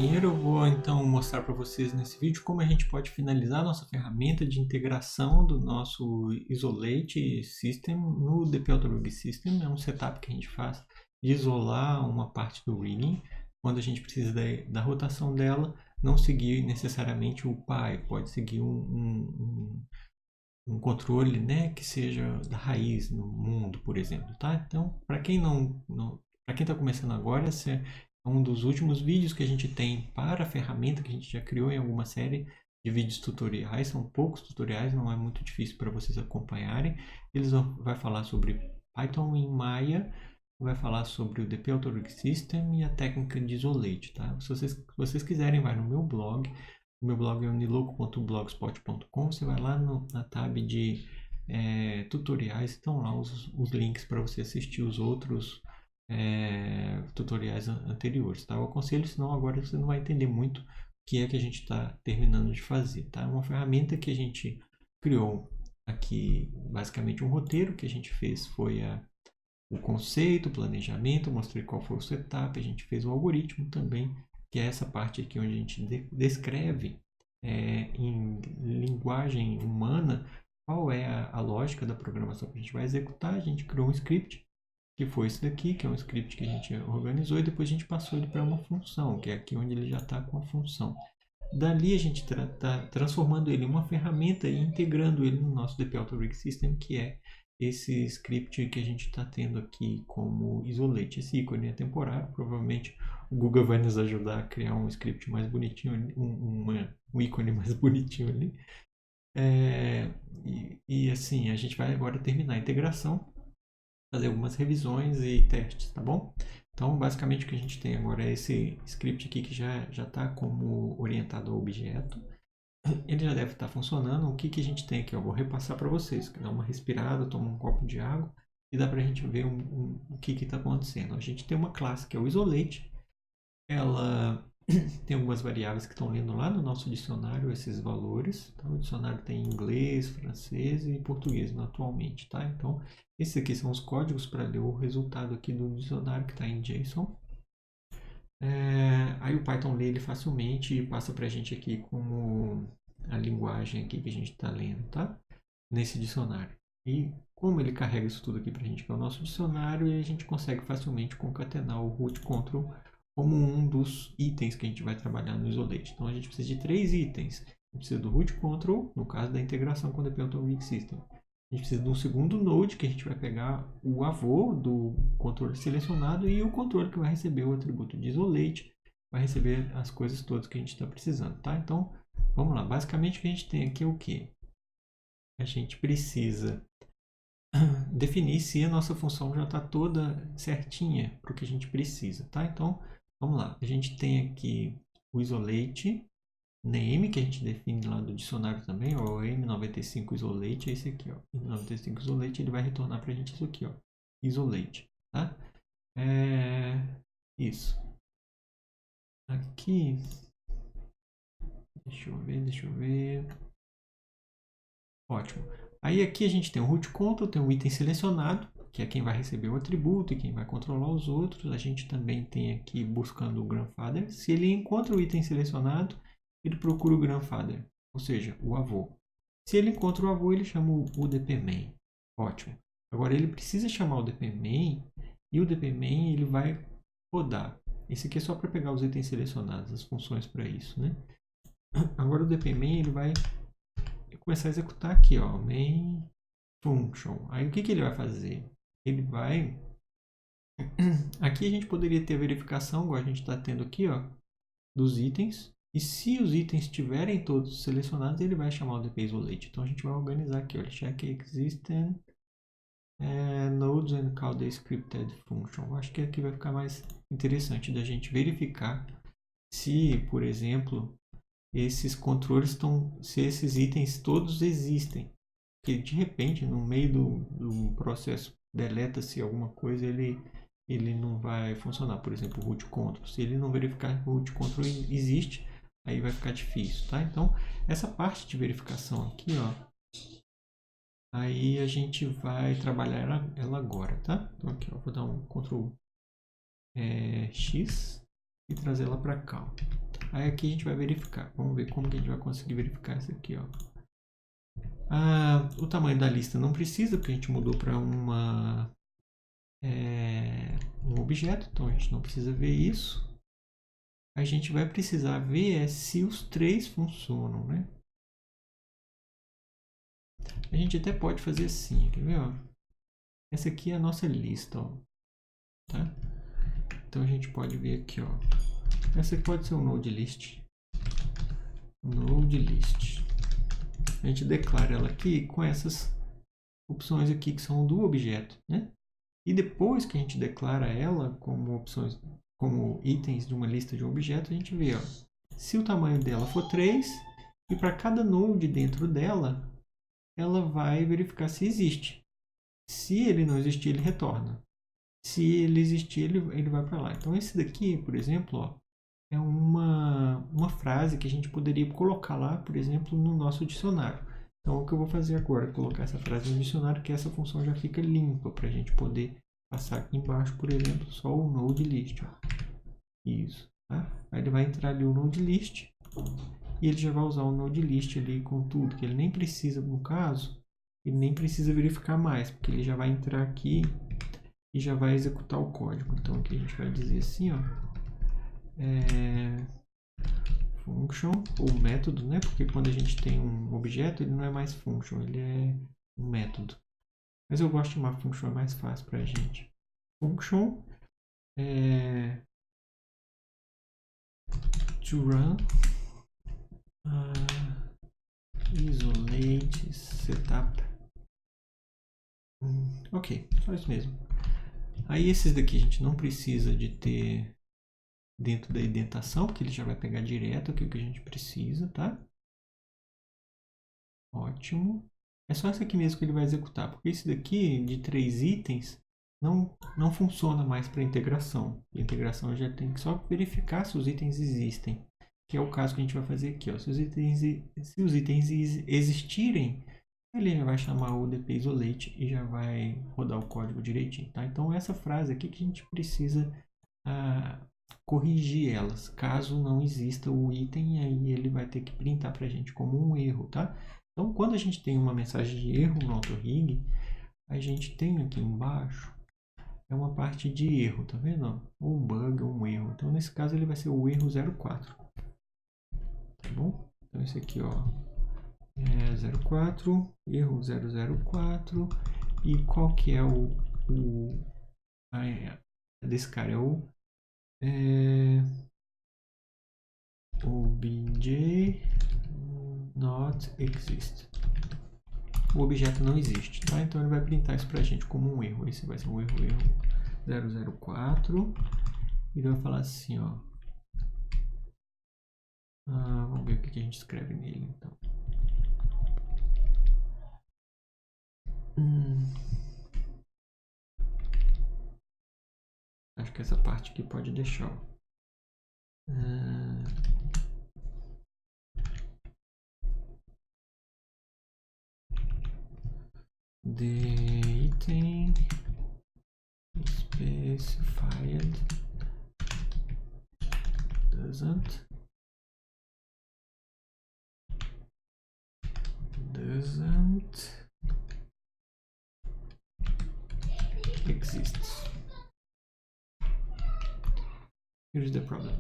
Primeiro eu vou então mostrar para vocês nesse vídeo como a gente pode finalizar nossa ferramenta de integração do nosso Isolate System no DP Rig System. É um setup que a gente faz de isolar uma parte do rigging, quando a gente precisa da rotação dela, não seguir necessariamente o PI, pode seguir um controle, né, que seja da raiz no mundo, por exemplo, tá? Então, para quem para quem está começando agora, esse é um dos últimos vídeos que a gente tem para a ferramenta que a gente já criou em alguma série de vídeos tutoriais. São poucos tutoriais, não é muito difícil para vocês acompanharem. Eles vai falar sobre Python em Maya, vai falar sobre o DP Rig System e a técnica de Isolate, tá? Se vocês quiserem, vai no meu blog. O meu blog é uniloco.blogspot.com. Você vai lá na tab de tutoriais, estão lá os links para você assistir os outros tutoriais anteriores, tá? Eu aconselho, senão agora você não vai entender muito o que é que a gente está terminando de fazer, tá? É uma ferramenta que a gente criou aqui, basicamente um roteiro que a gente fez foi o conceito, o planejamento, mostrei qual foi o setup, a gente fez o algoritmo também, que é essa parte aqui onde a gente descreve em linguagem humana qual é a lógica da programação que a gente vai executar. A gente criou um script, que foi esse daqui, que é um script que a gente organizou, e depois a gente passou ele para uma função, que é aqui onde ele já está com a função. Dali a gente está transformando ele em uma ferramenta e integrando ele no nosso DP Rig System, que é esse script que a gente está tendo aqui como isolate. Esse ícone é temporário, provavelmente o Google vai nos ajudar a criar um script mais bonitinho, um ícone mais bonitinho ali. E assim, a gente vai agora terminar a integração, fazer algumas revisões e testes, tá bom? Então, basicamente o que a gente tem agora é esse script aqui que já está como orientado ao objeto. Ele já deve estar funcionando. O que a gente tem aqui? Eu vou repassar para vocês. Dá uma respirada, toma um copo de água e dá para a gente ver o que está acontecendo. A gente tem uma classe que é o isolate. Ela tem algumas variáveis que estão lendo lá no nosso dicionário esses valores. Então, o dicionário tem inglês, francês e português atualmente, tá? Então, esses aqui são os códigos para ler o resultado aqui do dicionário que está em JSON. Aí o Python lê ele facilmente e passa para a gente aqui como a linguagem aqui que a gente está lendo, tá? Nesse dicionário. E como ele carrega isso tudo aqui para a gente, que é o nosso dicionário, e a gente consegue facilmente concatenar o root control como um dos itens que a gente vai trabalhar no Isolate. Então a gente precisa de 3 itens. A gente precisa do root control, no caso da integração com o DP Rig System. A gente precisa de um segundo node, que a gente vai pegar o avô do controle selecionado e o controle que vai receber o atributo de Isolate, vai receber as coisas todas que a gente está precisando, tá? Então, vamos lá. Basicamente o que a gente tem aqui é o quê? A gente precisa definir se a nossa função já está toda certinha para o que a gente precisa, tá? Então, vamos lá. A gente tem aqui o isolate name, que a gente define lá do dicionário também, ó, o M95 isolate é esse aqui, ó. M95 isolate, ele vai retornar para a gente isso aqui, ó, isolate, tá? Isso. Aqui, deixa eu ver. Ótimo. Aí aqui a gente tem o root control, tem um item selecionado, que é quem vai receber o atributo e quem vai controlar os outros. A gente também tem aqui buscando o grandfather. Se ele encontra o item selecionado, ele procura o grandfather, ou seja, o avô. Se ele encontra o avô, ele chama o dpmain. Ótimo. Agora ele precisa chamar o dpmain e o dpmain ele vai rodar. Esse aqui é só para pegar os itens selecionados, as funções para isso, né? Agora o dpmain ele vai começar a executar aqui, ó, main function. Aí o que ele vai fazer? Ele vai... Aqui a gente poderia ter a verificação, igual a gente está tendo aqui, ó, dos itens. E se os itens estiverem todos selecionados, ele vai chamar o dpisolate. Então a gente vai organizar aqui, ó, check existing nodes and call the scripted function. Acho que aqui vai ficar mais interessante da gente verificar se, por exemplo, esses controles se esses itens todos existem. Porque de repente, no meio do processo, deleta-se alguma coisa, ele não vai funcionar. Por exemplo, o root control. Se ele não verificar que o root control existe, aí vai ficar difícil, tá? Então, essa parte de verificação aqui, ó, aí a gente vai trabalhar ela agora, tá? Então aqui, ó, vou dar um Ctrl X e trazer ela para cá. Ó. Aí aqui a gente vai verificar. Vamos ver como que a gente vai conseguir verificar isso aqui. Ó. O tamanho da lista não precisa, porque a gente mudou para um objeto, então a gente não precisa ver isso. A gente vai precisar ver se os três funcionam, né? A gente até pode fazer assim, quer ver? Ó? Essa aqui é a nossa lista, ó. Tá? Então a gente pode ver aqui, ó. Essa aqui pode ser um node list. Node list. A gente declara ela aqui com essas opções aqui que são do objeto, né? E depois que a gente declara ela como opções, como itens de uma lista de um objeto, a gente vê, ó, se o tamanho dela for 3, e para cada node dentro dela, ela vai verificar se existe. Se ele não existir, ele retorna. Se ele existir, ele vai para lá. Então esse daqui, por exemplo, ó, é uma frase que a gente poderia colocar lá, por exemplo, no nosso dicionário. Então o que eu vou fazer agora é colocar essa frase no dicionário, que essa função já fica limpa para a gente poder passar aqui embaixo, por exemplo, só o node list. Ó. Isso. Tá? Aí ele vai entrar ali o node list e ele já vai usar o node list ali com tudo, que ele nem precisa, no caso, ele nem precisa verificar mais, porque ele já vai entrar aqui e já vai executar o código. Então aqui a gente vai dizer assim, ó, function, ou método, né? Porque quando a gente tem um objeto, ele não é mais function, ele é um método. Mas eu gosto de chamar function, é mais fácil para a gente. Function to run isolate setup. Ok, só isso mesmo. Aí esses daqui a gente não precisa de ter dentro da indentação, porque ele já vai pegar direto aqui o que a gente precisa, tá? Ótimo. É só esse aqui mesmo que ele vai executar, porque esse daqui de 3 itens não funciona mais para integração. A integração já tem que só verificar se os itens existem, que é o caso que a gente vai fazer aqui. Ó. Se os itens existirem, ele já vai chamar o dpisolate e já vai rodar o código direitinho. Tá? Então essa frase aqui que a gente precisa corrigir elas. Caso não exista o item, aí ele vai ter que printar para a gente como um erro. Tá? Então quando a gente tem uma mensagem de erro no AutoRig, a gente tem aqui embaixo uma parte de erro, tá vendo? Ou um bug ou um erro. Então nesse caso ele vai ser o erro 04. Tá bom? Então esse aqui, ó, é 04, erro 004. E qual que é desse cara? É o obj not exist. O objeto não existe, tá? Então ele vai printar isso pra gente como um erro. Esse vai ser um erro 004. E ele vai falar assim, ó. Vamos ver o que a gente escreve nele, então. Acho que essa parte aqui pode deixar, ó. The item specified doesn't exist. Here's the problem.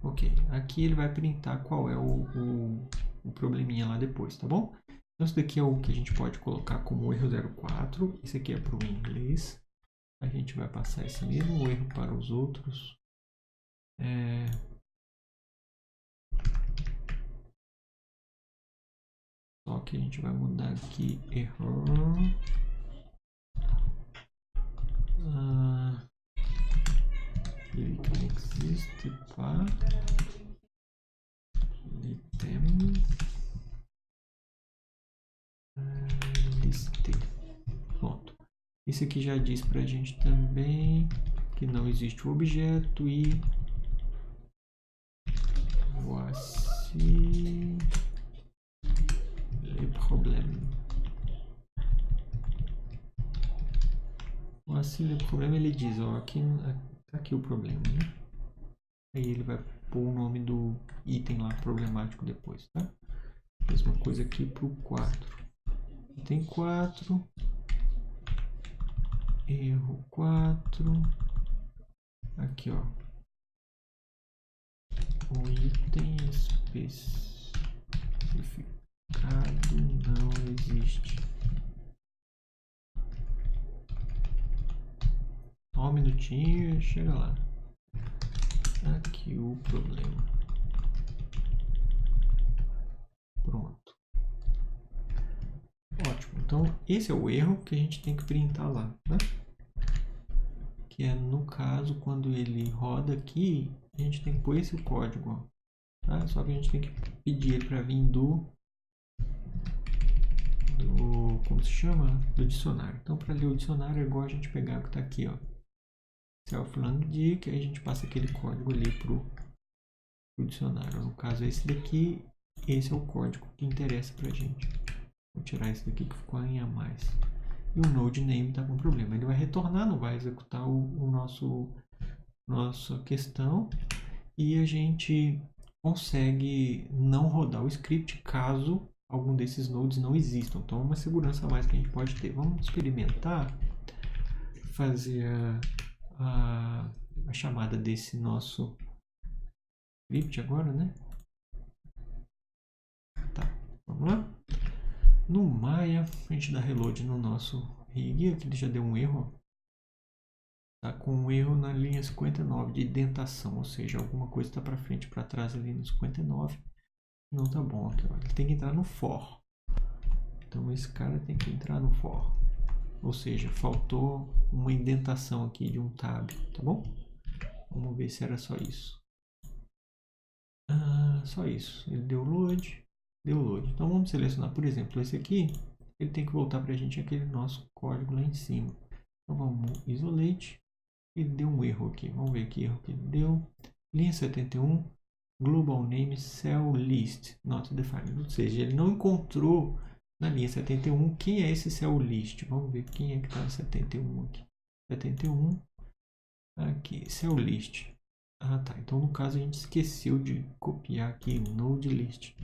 Ok, aqui ele vai printar qual é o probleminha lá depois, tá bom? Então, esse daqui é o que a gente pode colocar como erro 04. Esse aqui é para o inglês. A gente vai passar esse mesmo erro para os outros. Só que a gente vai mudar aqui error. Ele can exist para item list. Pronto. Esse aqui já diz pra gente também que não existe o objeto e voici le problème. Voici le problème, ele diz, ó, aqui o problema, né? Aí ele vai pôr o nome do item lá problemático depois, tá? Mesma coisa aqui para o 4. Item 4. Erro 4. Aqui, ó. O item especificado não existe. Só um minutinho e chega lá. Aqui o problema. Pronto. Ótimo. Então, esse é o erro que a gente tem que printar lá, né? Que é, no caso, quando ele roda aqui, a gente tem que pôr esse código, ó, tá? Só que a gente tem que pedir ele para vir do como se chama? Do dicionário. Então, para ler o dicionário, é igual a gente pegar o que está aqui, ó. Self-lang, que aí a gente passa aquele código ali pro dicionário. No caso, esse daqui, esse é o código que interessa pra gente. Vou tirar esse daqui que ficou em a mais. E o node name está com problema. Ele vai retornar, não vai executar nossa questão. E a gente consegue não rodar o script caso algum desses nodes não existam. Então, é uma segurança a mais que a gente pode ter. Vamos experimentar fazer a chamada desse nosso script agora, né? Tá, vamos lá. No Maya, a gente dá reload no nosso rig. Aqui ele já deu um erro. Tá com um erro na linha 59 de indentação, ou seja, alguma coisa está para frente, para trás ali no 59. Não tá bom aqui, ó. Ele tem que entrar no for. Então esse cara tem que entrar no for. Ou seja, faltou uma indentação aqui de um tab, tá bom? Vamos ver se era só isso. Só isso. Ele deu load. Deu load. Então vamos selecionar, por exemplo, esse aqui. Ele tem que voltar para a gente aquele nosso código lá em cima. Então vamos isolate. Ele deu um erro aqui. Vamos ver que erro que ele deu. Linha 71. Global name cell list not defined. Ou seja, ele não encontrou na linha 71 quem é esse cell list. Vamos ver quem é que está no 71 aqui. 71. Aqui, cell list. Ah, tá. Então, no caso, a gente esqueceu de copiar aqui node list.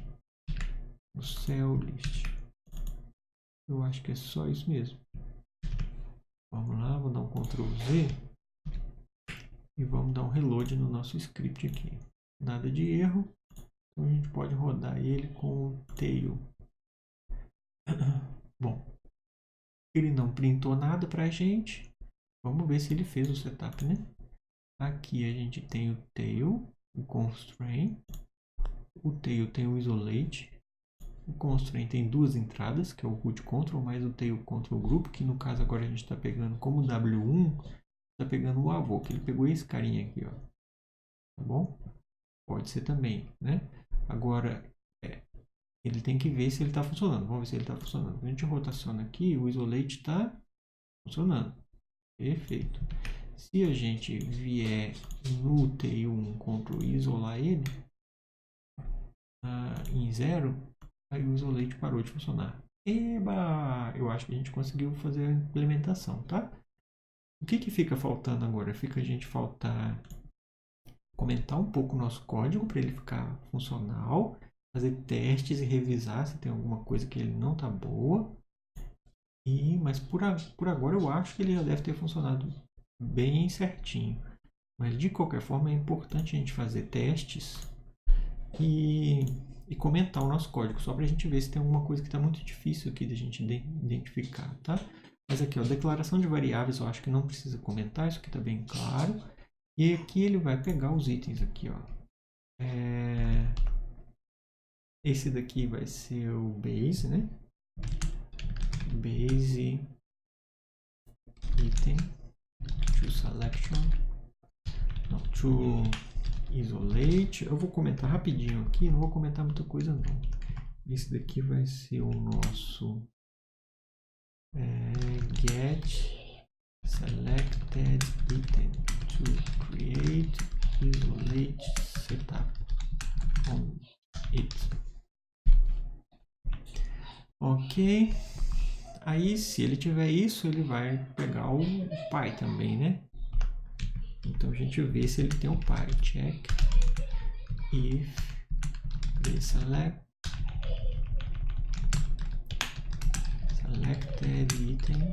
O cell list. Eu acho que é só isso mesmo. Vamos lá, vou dar um Ctrl Z. E vamos dar um reload no nosso script aqui. Nada de erro. Então, a gente pode rodar ele com o tail. Bom, ele não printou nada pra gente. Vamos ver se ele fez o setup, né? Aqui a gente tem o tail, o constraint. O tail tem o isolate. O constraint tem duas entradas, que é o root control mais o tail control group, que no caso agora a gente está pegando como W1, está pegando o avô, que ele pegou esse carinha aqui, ó. Tá bom? Pode ser também, né? Agora, ele tem que ver se ele está funcionando. Vamos ver se ele está funcionando. Quando a gente rotaciona aqui, o isolate está funcionando. Perfeito. Se a gente vier no tail1 control e isolar ele em 0, aí o isolate parou de funcionar. Eba! Eu acho que a gente conseguiu fazer a implementação, tá? O que fica faltando agora? Fica a gente comentar um pouco o nosso código para ele ficar funcional, fazer testes e revisar se tem alguma coisa que ele não tá boa. Mas por agora eu acho que ele já deve ter funcionado bem certinho. Mas de qualquer forma é importante a gente fazer testes e comentar o nosso código, só para a gente ver se tem alguma coisa que está muito difícil aqui de a gente identificar, tá? Mas aqui, ó, declaração de variáveis eu acho que não precisa comentar, isso aqui está bem claro. E aqui ele vai pegar os itens aqui, ó. Esse daqui vai ser o base, né? Base item to selection, não, to isolate. Eu vou comentar rapidinho aqui, não vou comentar muita coisa não. Esse daqui vai ser o nosso get selected item to create isolate setup on it. Ok. Aí, se ele tiver isso, ele vai pegar o pi também, né? Então, a gente vê se ele tem o pi. Check if the selected item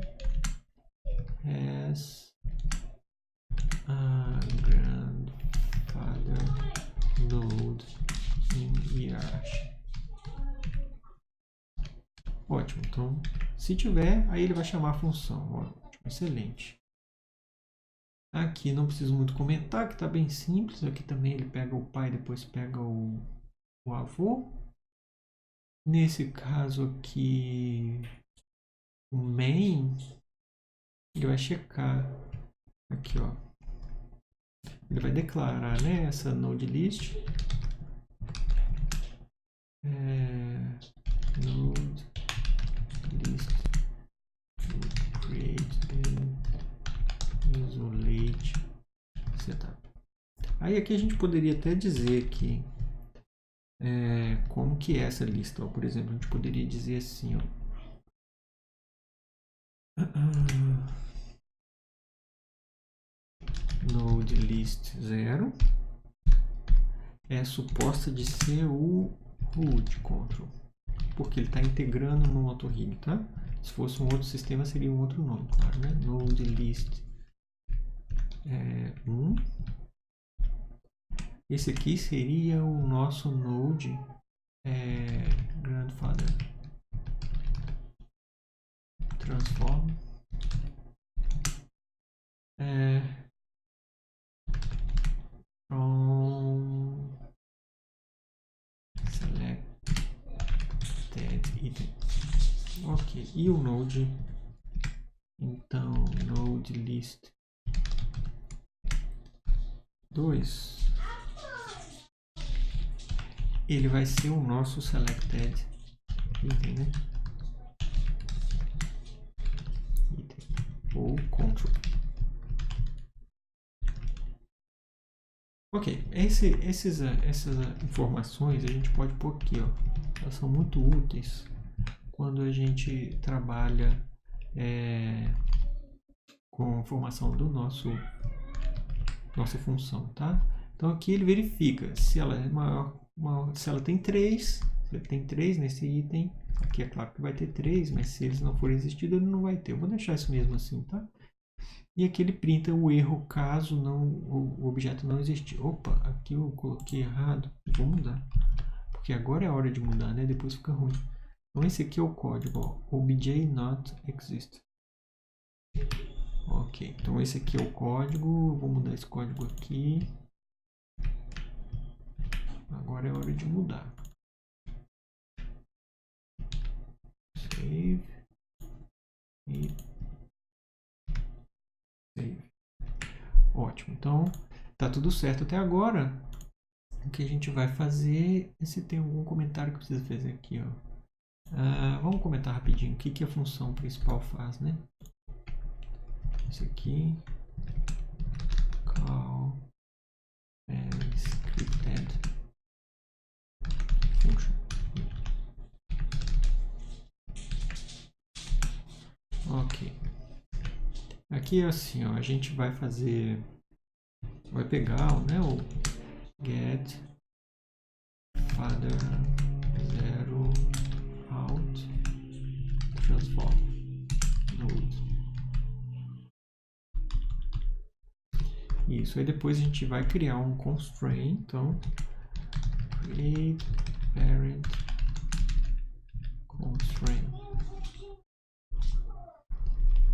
has a grandfather node in hierarchy. Ótimo, então se tiver, aí ele vai chamar a função. Ótimo, excelente. Aqui não preciso muito comentar, que está bem simples. Aqui também ele pega o pai, depois pega o avô. Nesse caso aqui, o main, ele vai checar aqui, ó. Ele vai declarar, né, essa node list. Node list to create isolate setup. Aí aqui a gente poderia até dizer que como que é essa lista, ó. Por exemplo, a gente poderia dizer assim, ó, node list 0 é suposta de ser o root control, porque ele está integrando no AutoRig, tá? Se fosse um outro sistema seria um outro nome, claro, né? Node list 1. Esse aqui seria o nosso node grandfather transform from selected item. Ok, e o node, então node list 2, ele vai ser o nosso selected item, né? Item ou control. Ok, essas informações a gente pode pôr aqui, ó. Elas são muito úteis quando a gente trabalha com a formação do nossa função, tá? Então aqui ele verifica se ela é se ela tem 3, se ele tem 3 nesse item. Aqui é claro que vai ter 3, mas se eles não forem existidos, ele não vai ter. Eu vou deixar isso mesmo assim, tá? E aqui ele printa o erro caso o objeto não existir. Opa, aqui eu coloquei errado. Vou mudar. Porque agora é a hora de mudar, né? Depois fica ruim. Então esse aqui é o código, ó, obj not exist. Ok, então esse aqui é o código. Vou mudar esse código aqui. Agora é a hora de mudar. Save. E save. Ótimo, então tá tudo certo até agora. O que a gente vai fazer, se tem algum comentário que precisa fazer aqui, ó. Vamos comentar rapidinho o que a função principal faz, né? Esse aqui, call scripted function. Ok. Aqui é assim, ó, a gente vai fazer, vai pegar, né, o get father 0 out transform node. Isso, aí depois a gente vai criar um constraint, então create parent constraint.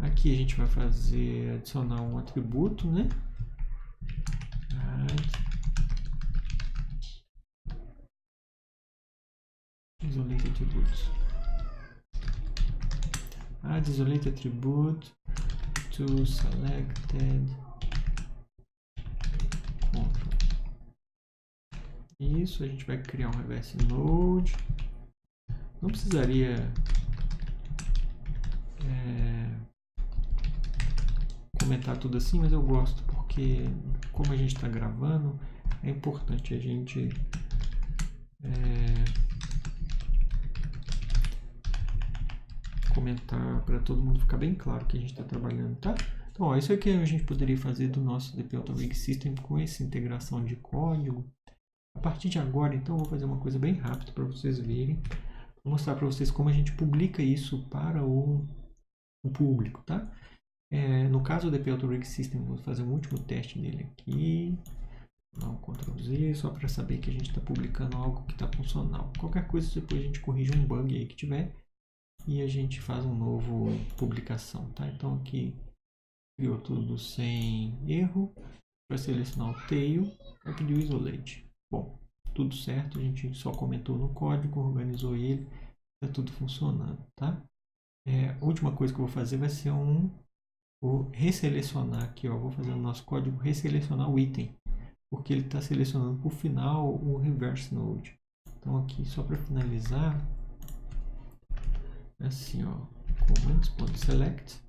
Aqui a gente vai adicionar um atributo, né? Isolate attributes. Add isolate attribute to selected control. Isso, a gente vai criar um reverse node. Não precisaria comentar tudo assim, mas eu gosto porque como a gente está gravando, é importante a gente comentar para todo mundo ficar bem claro que a gente está trabalhando, tá? Então, ó, isso é o que a gente poderia fazer do nosso DP AutoRig System com essa integração de código. A partir de agora, então, eu vou fazer uma coisa bem rápida para vocês verem. Vou mostrar para vocês como a gente publica isso para o público, tá? No caso do DP Auto Rig System, vou fazer um último teste dele aqui. Dá um Ctrl Z, só para saber que a gente está publicando algo que está funcional. Qualquer coisa, depois a gente corrige um bug aí que tiver e a gente faz um novo publicação, tá? Então aqui criou tudo sem erro. Para selecionar o tail, vai pedir o isolate. Bom, tudo certo, a gente só comentou no código, organizou ele, está tudo funcionando, tá? A última coisa que eu vou fazer vai ser vou resselecionar aqui, ó, vou fazer o nosso código resselecionar o item, porque ele está selecionando por final o reverse node. Então aqui só para finalizar, assim, ó, commands.select,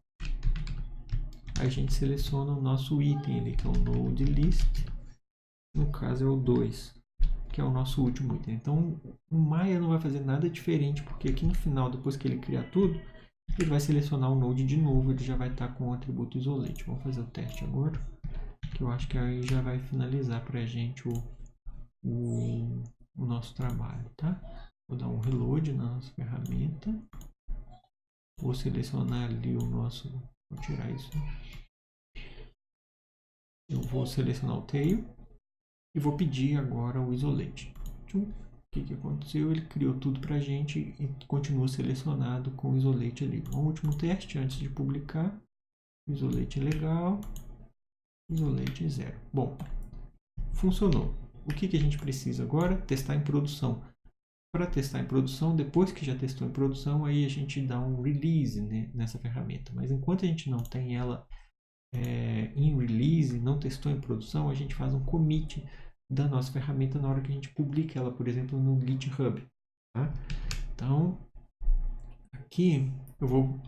a gente seleciona o nosso item ali, que é o node list, no caso é o 2, que é o nosso último item. Então o Maya não vai fazer nada diferente, porque aqui no final, depois que ele criar tudo, ele vai selecionar o node de novo, ele já vai estar com o atributo isolate. Vamos fazer o teste agora, que eu acho que aí já vai finalizar para a gente o nosso trabalho, tá? Vou dar um reload na nossa ferramenta, vou selecionar ali o nosso, vou tirar isso, eu vou selecionar o tail e vou pedir agora o isolate. O que aconteceu? Ele criou tudo para a gente e continua selecionado com o isolate ali. Um último teste antes de publicar. Isolate legal, isolate 0. Bom, funcionou. O que a gente precisa agora? Testar em produção. Para testar em produção, depois que já testou em produção, aí a gente dá um release, né, nessa ferramenta. Mas enquanto a gente não tem ela em release, não testou em produção, a gente faz um commit da nossa ferramenta na hora que a gente publica ela, por exemplo, no GitHub. Tá? Então, aqui eu vou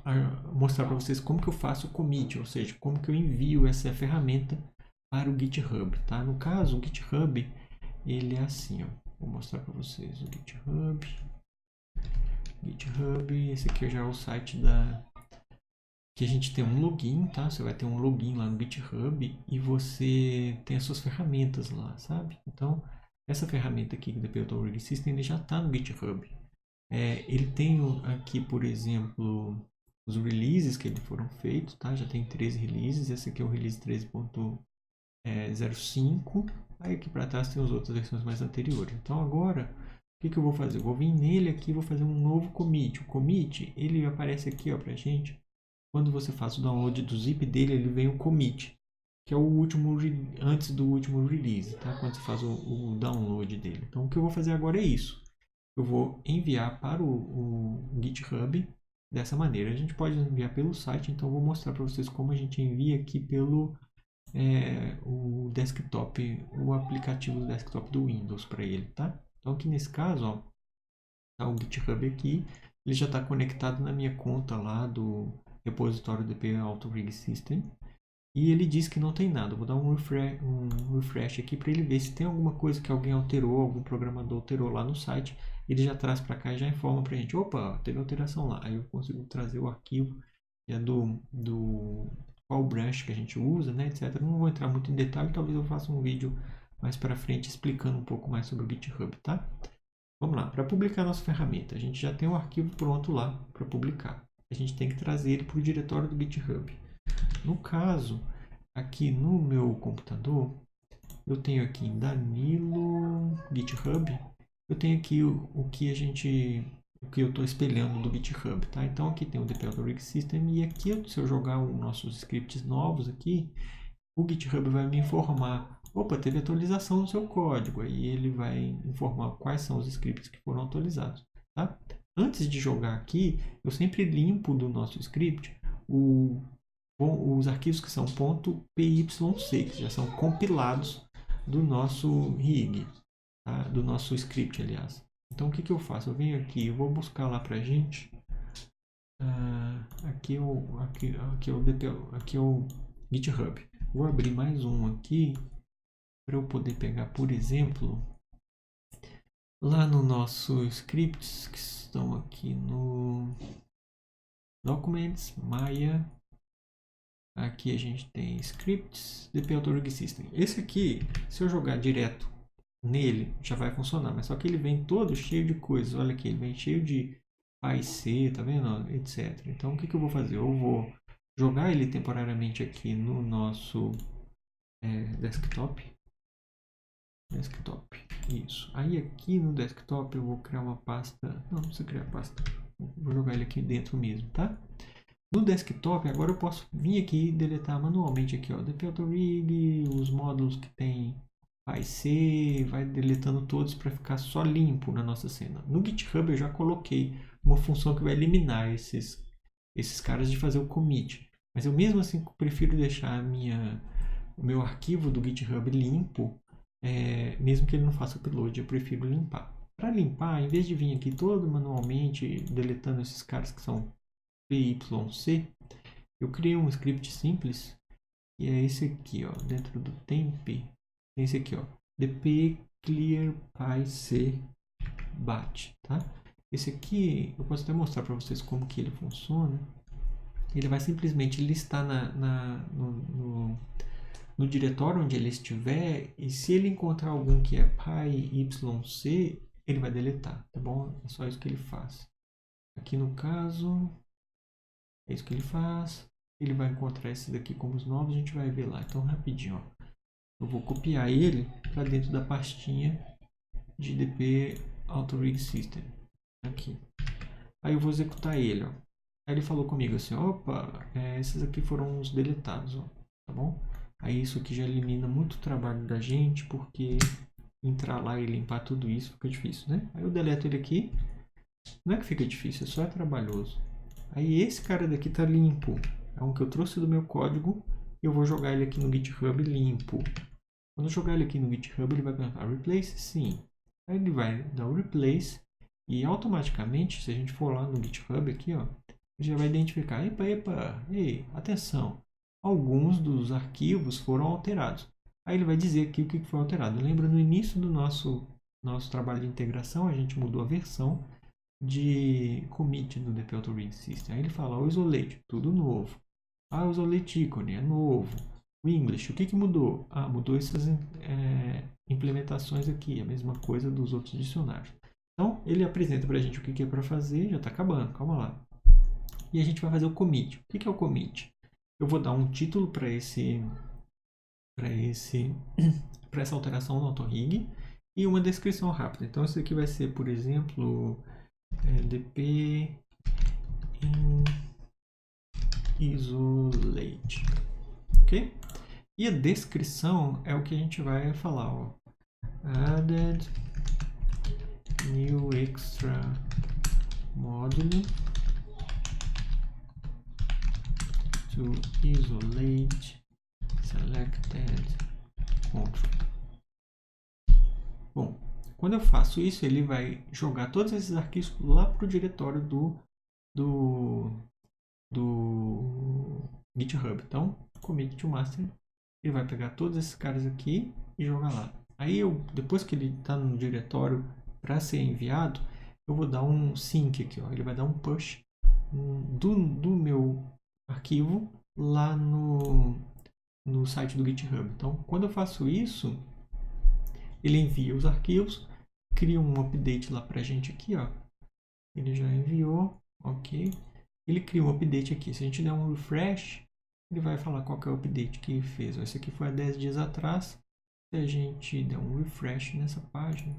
mostrar para vocês como que eu faço o commit, ou seja, como que eu envio essa ferramenta para o GitHub. Tá? No caso, o GitHub, ele é assim, ó. Vou mostrar para vocês o GitHub. Esse aqui já é o site que a gente tem um login, tá? Você vai ter um login lá no GitHub e você tem as suas ferramentas lá, sabe? Então, essa ferramenta aqui do DP Auto Rig System, ele já está no GitHub. Ele tem aqui, por exemplo, os releases que eles foram feitos, tá? Já tem 13 releases, esse aqui é o release 13.05. Aí aqui para trás tem as outras versões mais anteriores. Então agora, o que eu vou fazer? Eu vou vir nele aqui e vou fazer um novo commit. O commit, ele aparece aqui, ó, pra gente. Quando você faz o download do zip dele, ele vem o commit, que é o último antes do último release, tá? Quando você faz o download dele. Então o que eu vou fazer agora é isso. Eu vou enviar para o GitHub dessa maneira. A gente pode enviar pelo site, então eu vou mostrar para vocês como a gente envia aqui pelo o desktop, o aplicativo do desktop do Windows para ele, tá? Então aqui nesse caso, ó, tá o GitHub aqui, ele já está conectado na minha conta lá do repositório DP Auto Rig System e ele diz que não tem nada. Eu vou dar um refresh aqui para ele ver se tem alguma coisa que alguém alterou, algum programador alterou lá no site. Ele já traz para cá e já informa para a gente, opa, teve alteração lá. Aí eu consigo trazer o arquivo que é do qual branch que a gente usa, né, etc. Não vou entrar muito em detalhe, talvez eu faça um vídeo mais para frente explicando um pouco mais sobre o GitHub, tá? Vamos lá, para publicar nossa ferramenta, a gente já tem um arquivo pronto lá para publicar. A gente tem que trazer ele para o diretório do GitHub. No caso, aqui no meu computador, eu tenho aqui em Danilo GitHub, eu tenho aqui o que eu estou espelhando do GitHub, tá? Então aqui tem o DP Auto Rig System e aqui se eu jogar os nossos scripts novos aqui, o GitHub vai me informar, opa, teve atualização no seu código, aí ele vai informar quais são os scripts que foram atualizados, tá? Antes de jogar aqui, eu sempre limpo do nosso script os arquivos que são .py6, que já são compilados do nosso rig, tá? Do nosso script, aliás. Então o que eu faço? Eu venho aqui, eu vou buscar lá pra gente. Aqui é o GitHub. Vou abrir mais um aqui para eu poder pegar, por exemplo, lá no nosso scripts que estão aqui no Documents, Maya. Aqui a gente tem scripts DP Auto Rig System. Esse aqui, se eu jogar direto nele, já vai funcionar. Mas só que ele vem todo cheio de coisas. Olha aqui, ele vem cheio de PyC, tá vendo? Etc. Então, o que eu vou fazer? Eu vou jogar ele temporariamente aqui no nosso desktop. Desktop, isso. Aí aqui no desktop eu vou criar uma pasta. Não precisa criar pasta. Vou jogar ele aqui dentro mesmo, tá? No desktop, agora eu posso vir aqui e deletar manualmente aqui, ó, dp-autorig, os módulos que tem PyC, vai deletando todos para ficar só limpo na nossa cena. No GitHub eu já coloquei uma função que vai eliminar esses caras de fazer o commit. Mas eu mesmo assim prefiro deixar o meu arquivo do GitHub limpo, mesmo que ele não faça upload, eu prefiro limpar. Para limpar, em vez de vir aqui todo manualmente deletando esses caras que são PYC, eu criei um script simples e é esse aqui, ó, dentro do temp, tem esse aqui, ó, dp clear pyc bat, tá? Esse aqui eu posso até mostrar para vocês como que ele funciona. Ele vai simplesmente listar no diretório onde ele estiver, e se ele encontrar algum que é pyc, ele vai deletar, tá bom? É só isso que ele faz. Aqui no caso, é isso que ele faz. Ele vai encontrar esse daqui como os novos, a gente vai ver lá. Então, rapidinho, ó. Eu vou copiar ele para dentro da pastinha de dp-autorig system. Aqui. Aí eu vou executar ele, ó. Aí ele falou comigo assim, opa, esses aqui foram os deletados, ó. Tá bom? Aí isso aqui já elimina muito trabalho da gente, porque entrar lá e limpar tudo isso fica difícil, né? Aí eu deleto ele aqui. Não é que fica difícil, é só trabalhoso. Aí esse cara daqui tá limpo. É um que eu trouxe do meu código e eu vou jogar ele aqui no GitHub limpo. Quando eu jogar ele aqui no GitHub, ele vai perguntar replace? Sim. Aí ele vai dar o replace e automaticamente, se a gente for lá no GitHub aqui, ó, ele já vai identificar, epa, ei, atenção, alguns dos arquivos foram alterados. Aí ele vai dizer aqui o que foi alterado. Lembra, no início do nosso trabalho de integração, a gente mudou a versão de commit do dp-autorig system. Aí ele fala, o isolate, tudo novo. Ah, o isolate icon é novo. O English, o que mudou? Ah, mudou essas implementações aqui, a mesma coisa dos outros dicionários. Então, ele apresenta para a gente o que é para fazer, já está acabando, calma lá. E a gente vai fazer o commit. O que é o commit? Eu vou dar um título para essa alteração no autorig e uma descrição rápida. Então, isso aqui vai ser, por exemplo, dp isolate, ok? E a descrição é o que a gente vai falar, ó. Added new extra module to isolate selected control. Bom, quando eu faço isso, ele vai jogar todos esses arquivos lá para o diretório do GitHub. Então, commit to master, ele vai pegar todos esses caras aqui e jogar lá. Aí, depois que ele está no diretório para ser enviado, eu vou dar um sync aqui, ó. Ele vai dar um push do meu arquivo lá no site do GitHub. Então, quando eu faço isso, ele envia os arquivos, cria um update lá pra gente aqui, ó. Ele já enviou, ok. Ele cria um update aqui. Se a gente der um refresh, ele vai falar qual que é o update que fez. Esse aqui foi há 10 dias atrás. Se a gente der um refresh nessa página,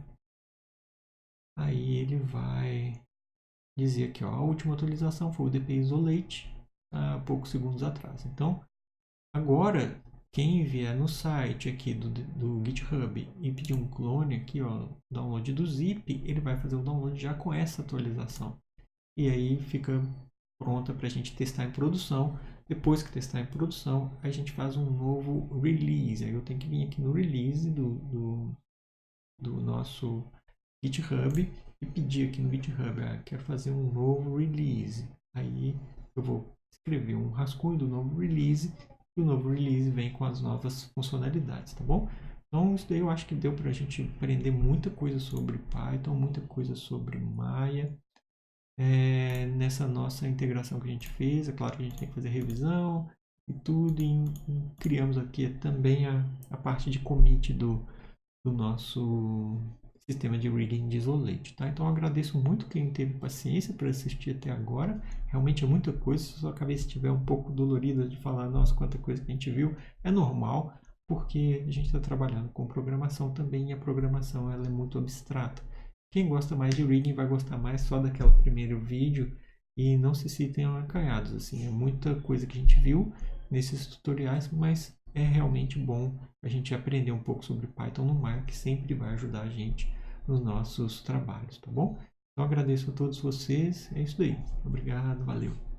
aí ele vai dizer aqui, ó, a última atualização foi o dp isolate há poucos segundos atrás. Então, agora, quem vier no site aqui do GitHub e pedir um clone aqui, ó, download do zip, ele vai fazer o download já com essa atualização. E aí fica pronta para a gente testar em produção. Depois que testar em produção, a gente faz um novo release. Aí eu tenho que vir aqui no release do nosso GitHub e pedir aqui no GitHub, quero fazer um novo release. Aí eu vou escrever um rascunho do novo release e o novo release vem com as novas funcionalidades, tá bom? Então isso daí eu acho que deu para a gente aprender muita coisa sobre Python, muita coisa sobre Maya. Nessa nossa integração que a gente fez, é claro que a gente tem que fazer revisão e tudo, e criamos aqui também a parte de commit do nosso sistema de rigging de isolate, tá? Então eu agradeço muito quem teve paciência para assistir até agora. Realmente é muita coisa, se sua cabeça estiver um pouco dolorida de falar, nossa, quanta coisa que a gente viu, é normal, porque a gente está trabalhando com programação também e a programação ela é muito abstrata. Quem gosta mais de rigging vai gostar mais só daquele primeiro vídeo e não se sintam acanhados, assim, é muita coisa que a gente viu nesses tutoriais, mas é realmente bom a gente aprender um pouco sobre Python no mar, que sempre vai ajudar a gente nos nossos trabalhos, tá bom? Então agradeço a todos vocês, é isso aí. Obrigado, valeu.